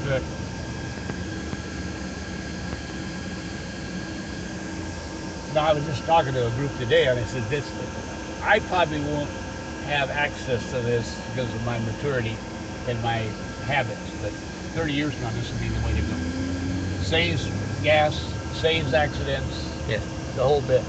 Good. No, I was just talking to a group today, and I said, I probably won't have access to this because of my maturity and my habits, but 30 years from now, this will be the way to go. Saves gas, saves accidents, Yes. the whole bit.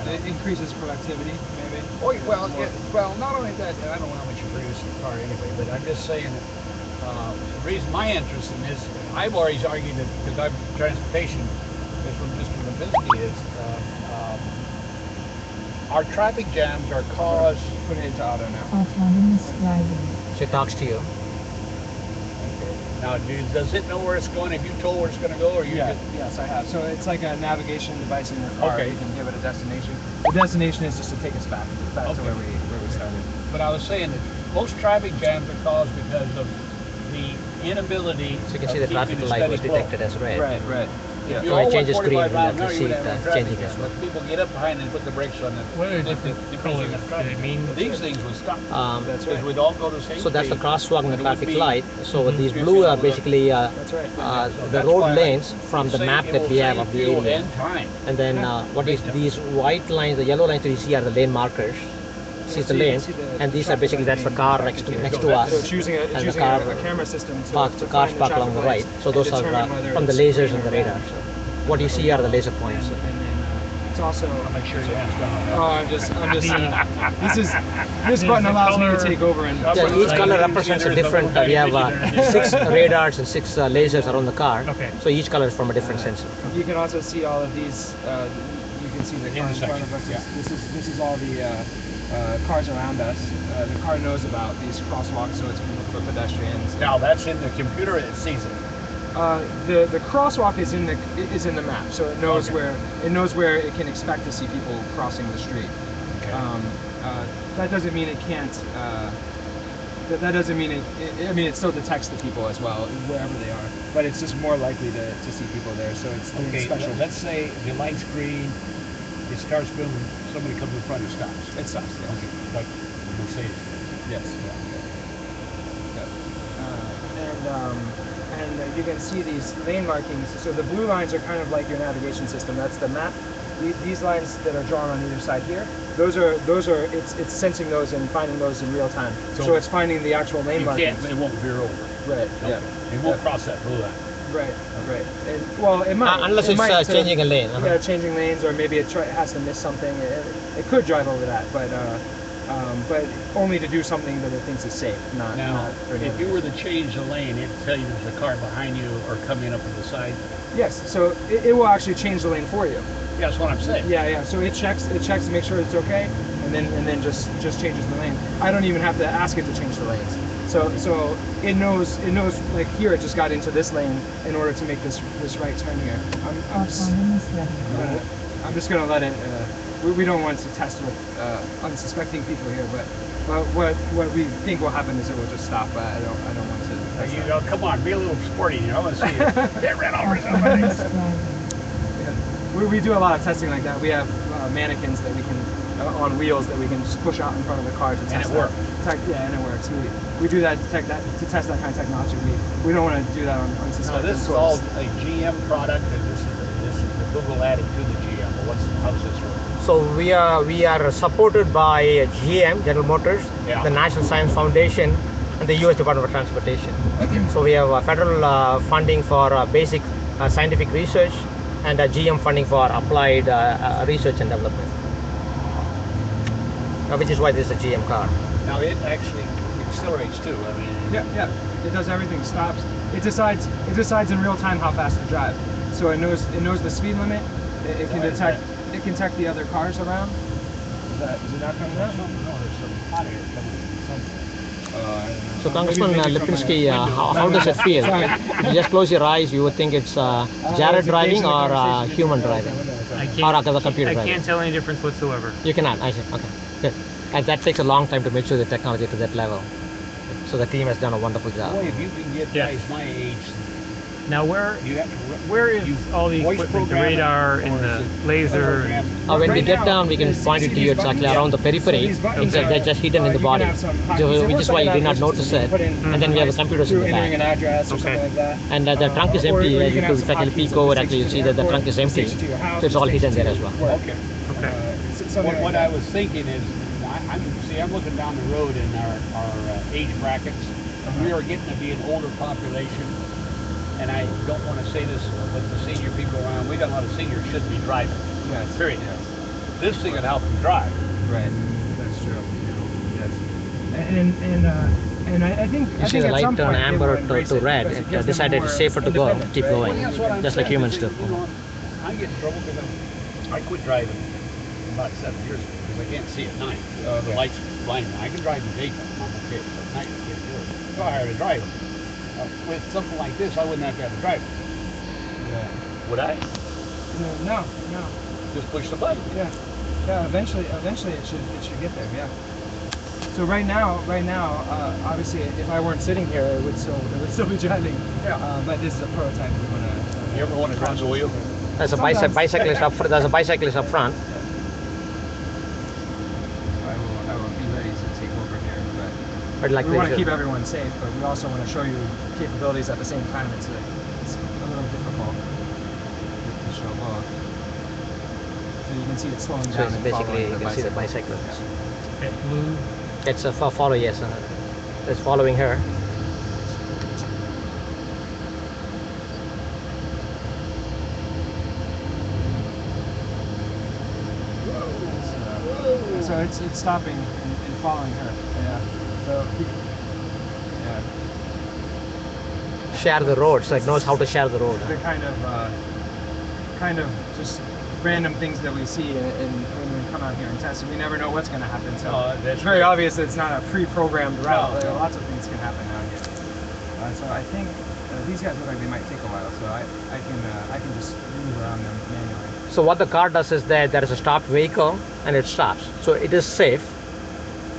It increases productivity, maybe. Oh, well, not only that, I don't know how much you produce in a car anyway, but I'm just saying that the reason my interest in this, I've always argued that because I'm transportation, is what Mr. Lipinski is, our traffic jams are caused. Put it into auto now. Autonomous driving. So it talks to you. Now, does it know where it's going? Have you told where it's going to go, or you? Yeah, Just, yes, I have. So it's like a navigation device in your car. Okay. You can give it a destination. The destination is just to take us back to Okay. where we started. but I was saying that most traffic jams are caused because of the inability. So you can see of the traffic keeping a light steady was flow. detected as red. Right. If Yeah. you So all it went changes 45 green, miles you an hour, see you would it, have no traffic changing jam. as well. But people get up behind and put the brakes on it. What are the different Depending on colors? traffic. Do they mean? These things would stop. That's Because right. we'd all go to the same So that's the speed. crosswalk and the And it would traffic be- light. So Mhm. these If blue you are know, basically That's right. So the that's road why lanes from it the will map save- that it we will have save of the fuel area. and time. And then what is these white lines, the yellow lines that you see are the lane markers. See the So you can lanes, see the and these are traffic basically light that's the being car detected here. next So to that's- us. So it's using And the a car camera system to parked, to cars find the parked traffic along the lights right. So and those are determine whether from the it's lasers green and the or red. radar. So what you see are the laser points. And then it's also. Make sure your hands down on that. Oh, I'm just. This button allows me to take over and. Yeah, each color represents a different. We have 6 radars and 6 lasers around the car. Okay. So each color is from a different sensor. You can also see all of these. You can see the car in front of us. This is all the cars around us. The car knows about these crosswalks, so it's for pedestrians. Now that's in the computer. It sees it. The crosswalk is in the map, so it knows where it can expect to see people crossing the street. Okay. That doesn't mean it can't. That doesn't mean it. I mean, it still detects the people as well wherever they are, but it's just more likely to see people there. So it's doing Okay. special. Let's say the light's green. It starts moving. Somebody comes in front. It stops. It stops. Yeah. Okay. Like Mercedes. Yes. And you can see these lane markings. So the blue lines are kind of like your navigation system. That's the map. These lines that are drawn on either side here, those are it's sensing those and finding those in real time. So it's finding the actual lane markings. It won't veer over. Right. No. Yeah. It won't cross that blue line. Right. And, well, it might. Unless it it's might, changing a lane. Yeah, changing lanes, or maybe it has to miss something. It could drive over that, but only to do something that it thinks is safe. Not for any if other you were to reason. change the lane, it'd tell you there's a car behind you or coming up to the side. Yes. So it will actually change the lane for you. Yeah, that's what I'm saying. Yeah. So it checks to make sure it's okay, and then just changes the lane. I don't even have to ask it to change the lanes. So it knows like here it just got into this lane in order to make this right turn here. Autonomous driving. I'm just gonna let it. We don't want to test with unsuspecting people here, but what we think will happen is it will just stop. I don't want to test You that. know, come on, be a little sporty. You know, I want to see you get ran over somebody. Autonomous driving. We do a lot of testing like that. We have mannequins that we can on wheels that we can just push out in front of the car to test. And it that. works. Yeah, and it works. We do that to test that kind of technology. We don't want to do that on Now, unsuspecting this is folks. all a GM product, and this is the Google added to the GM. But how's this work? So we are supported by GM, General Motors, Yeah. the National Science Foundation, and the U.S. Department of Transportation. So we have federal funding for basic scientific research, and GM funding for applied research and development. Which is why this is a GM car. Now it actually accelerates too. I mean, Yeah. It does everything. Stops. It decides in real time how fast to drive. So it knows the speed limit. It can detect the other cars around. Is it not coming out? No, there's some hot air coming. So Congressman Lipinski, how does it feel? You just close your eyes, you would think it's Jared driving or human driving, or the computer I driving. can't tell any difference whatsoever. You cannot. I see. Okay, good. And that takes a long time to mature the technology to that level. So the team has done a wonderful job. Boy, if you can get Yeah. guys my age Now You have to where is you all the voice equipment, the program it, radar or and is the it laser? program? When we Right get now, down, we can see point it to these you exactly buttons? around the So periphery. these buttons They're are, just hidden in the you can body. have some hotkeys. So, It which works is like why you an did not navigation notice system. You it. put in And then we have the device computers in through the entering an back. address or Okay. something like that. And the trunk is empty. Or As you you can could have some actually hotkeys peek that over, just actually takes you you see to that the airport, trunk is this empty. takes you to your house, So it's this all takes hidden you there to as well. work. Okay. Okay. Something like What that. I was thinking is, I'm looking down the road in our age brackets. We are getting to be an older population, and I don't want to say this, but the senior people around, we got a lot of seniors shouldn't be driving. Yes. Period. Yes. This thing would help them drive. Right. That's true. Yes. And I think You see the at light some turn point they amber will to embrace it red. because It gives them decided it's more safer to go, independence, keep right? going. Well, that's what I'm Just like saying, humans is do. that, I get in trouble because I quit driving about 7 years ago because I can't see at night. The lights blind me. I can drive in the daytime, I'm okay, but at night I can't do it. So I hired a driver. With something like this, I wouldn't have to have a driver. Yeah. Would I? No. Just push the button. Yeah. Yeah. Eventually it should get there. Yeah. So right now, obviously, if I weren't sitting here, it would still be driving. Yeah. But this is a prototype. We want to. You ever want to drive the wheel? There's a Sometimes. bicyclist up. There's a bicyclist up front. I will be ready to take over here, but But like we want to this, keep everyone safe, but we also want to show you capabilities at the same time. It's a little difficult to show both. So you can see it slowing so down it's and basically following you the can see the bicycle. bicyclist. That blue. It's a follow. Yes, it's following her. So it's stopping and following her. Yeah. So yeah, Share the road, so it knows how to share the road. the kind of just random things that we see when we come out here and test. We never know what's going to happen. So That's it's very great. obvious that it's not a pre-programmed route. No. Lots of things can happen out here. So I think these guys look like they might take a while. So I can just move around them manually. So what the car does is that there is a stopped vehicle and it stops. So it is safe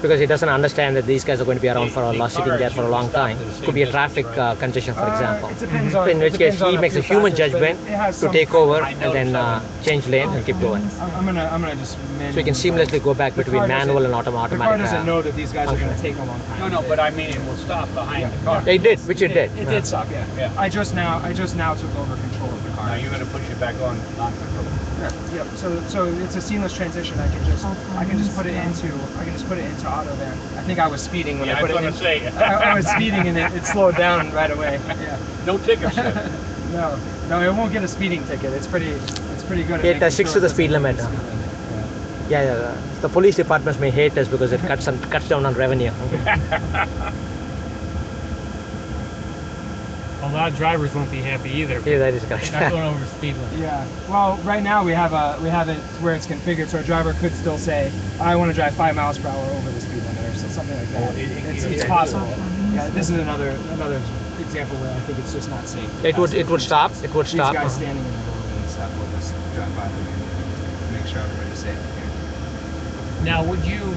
because it doesn't understand that these guys are going to be around sitting there for a long time. Could be a traffic congestion, for example. It depends So on. in which it case depends on he a makes a few human factors, but judgment it has to some- take over I and noticed then that. change lane and keep going. I'm gonna just manually. So you can seamlessly go back The between car manual doesn't- and The car automatic. doesn't know that these guys are going to function. take a long time. No, but I mean it will stop behind the car. It did, which it did. It did stop. Yeah. Yeah. I just now took over control of the car. Now you're going to push it back on non-control. Yeah. So it's a seamless transition. I can just put it into auto there. I think I was speeding when Yeah, I I put was it going in. to say. I was speeding and it slowed down right away. Yeah. No tickets then. No, it won't get a speeding ticket. It's pretty good. At It making sticks sure to the it speed doesn't limit. hit the speed limit. Yeah. The police departments may hate us because it cuts down on revenue. A lot of drivers won't be happy either. Yeah, that is correct. Not going over the speed limit. Yeah. Well, right now we have it where it's configured, so a driver could still say, "I want to drive 5 miles per hour over the speed limit," or something like that. It's possible. Yeah. This is another example where I think it's just not safe. It would stop. It would These stop. guys standing in the road and stuff will just drive by them and make sure everybody's safe. Now, would you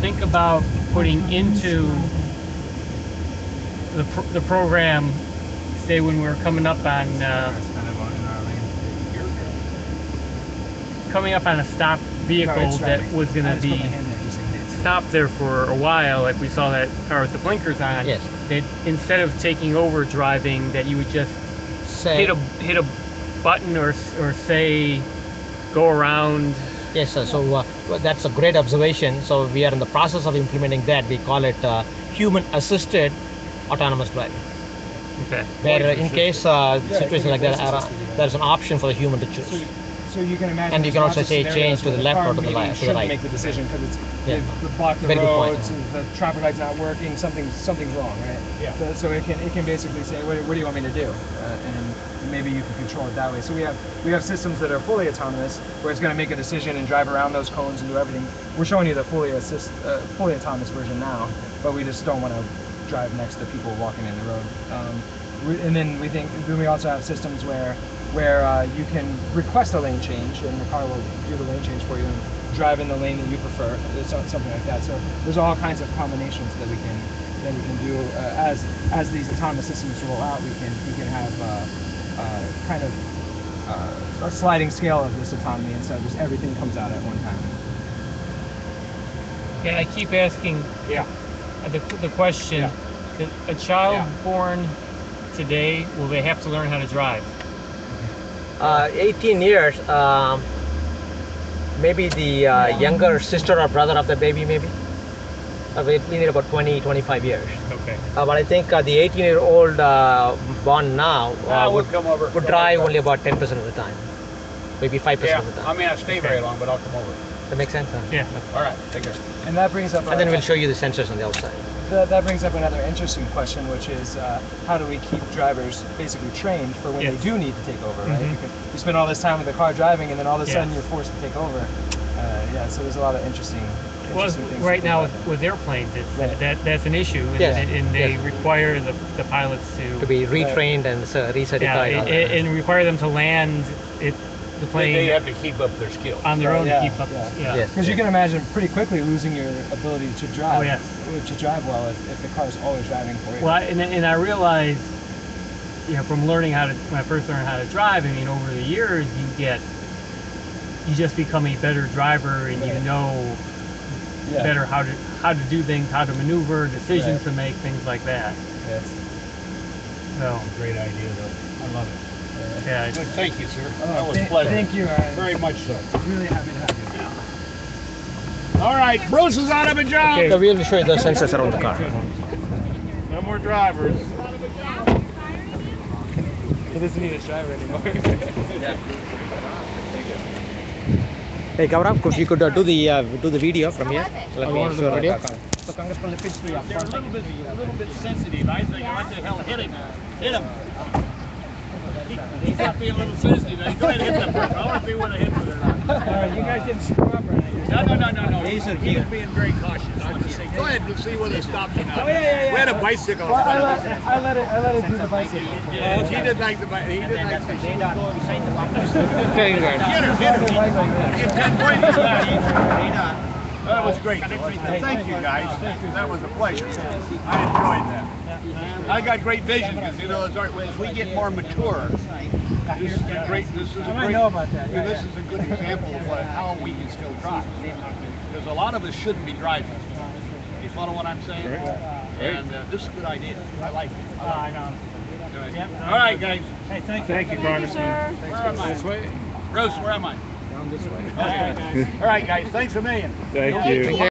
think about putting into the program, say when we were coming up on It's kind of in our lane. a stopped vehicle No, it's that driving. was going I to just put be my hand there just in case. stopped there for a while, like we saw that car with the blinkers on? Yes. That instead of taking over driving, that you would just Say, hit a button or say go around. yes, sir. So that's a great observation. So we are in the process of implementing that. We call it human-assisted autonomous driving. Okay. Where in case situation like that, voice assisted. there's an option for the human to choose. So you can imagine. And you can there's also lots of say scenarios change to where the left car or to the maybe right- to the shouldn't right. make the decision because Yeah. they've blocked the Very good point. roads, and the traffic light's not working. Something's wrong, right? Yeah. So it can basically say, what do you want me to do? And maybe you can control it that way. So we have systems that are fully autonomous, where it's going to make a decision and drive around those cones and do everything. We're showing you the fully autonomous version now, but we just don't want to drive next to people walking in the road. And then we also have systems where you can request a lane change, and the car will do the lane change for you and drive in the lane that you prefer, something like that. So there's all kinds of combinations that we then we can do as these autonomous systems roll out, we can have kind of a sliding scale of this autonomy instead of just everything comes out at one time. Yeah, I keep asking the question, Yeah. a child Yeah. born today, will they have to learn how to drive? 18 years, maybe the younger sister or brother of the baby, maybe. We need about 20, 25 years. Okay. But I think the 18-year-old born now would come over. would drive only about 10% of the time, maybe 5% Yeah, of the time. I may not stay very long, but I'll come over. That makes sense, huh? Yeah. All right, take care. And that brings up And then we'll show you the sensors on the outside. that brings up another interesting question, which is how do we keep drivers basically trained for when Yes. they do need to take over, right? Mhm. Because you spend all this time with the car driving, and then all of a Yeah. sudden you're forced to take over. So there's a lot of interesting Well, things. to right think now about. with airplanes, Right. that's an issue, and, Yes. and they Yes. require the pilots To be retrained and recertified. all that. and require them to land the plane They have to keep up their skills. on their own Yeah, to keep up. yeah. Yeah. Yes. Because you can imagine pretty quickly losing your ability to drive. Oh, yes. To drive well if the car is always driving for you. Well, and I realized, from learning when I first learned how to drive, I mean, over the years, you just become a better driver, and you know better how to do things, how to maneuver, decisions to make, things like that. Yes. So, Great idea, though. I love it. yeah. Good, thank you, sir. Oh, That was a pleasure. Thank you. Very much so. Really happy to have you. All right, Bruce is out of a job. So we'll show you the sensors around the car. No more drivers. He doesn't need a driver anymore. Hey, Gaurav, if you could do the video from here. Let me want to do show the video? So Congressman Lipinski up They're front. a little bit sensitive. I think, what the hell, hit him. Hit him. He's not being a little sensitive. Go ahead and hit that person. I want to see whether it hits it or not. Alright, you guys didn't screw up or anything. No. He was being very cautious. I want to say, go ahead and see whether it stops or not. Oh, yeah. We had a bicycle. Well, I let it do the bicycle. Yeah, he didn't like the bicycle. He didn't like the Very good. Hit her. Get 10 points for that. That was great. Thank you, guys. That was a pleasure. I enjoyed that. I got great vision because, as we get more mature, this is a great. I know about that. This is a good example of how we can still drive. Because a lot of us shouldn't be driving. You follow what I'm saying? And this is a good idea. I like it. I know. All right, guys. Hey, thank you. Thank you, Congressman. Where am I? This way. Bruce, where am I? Down this way. Okay. All right, guys. Thanks a million. Thank you.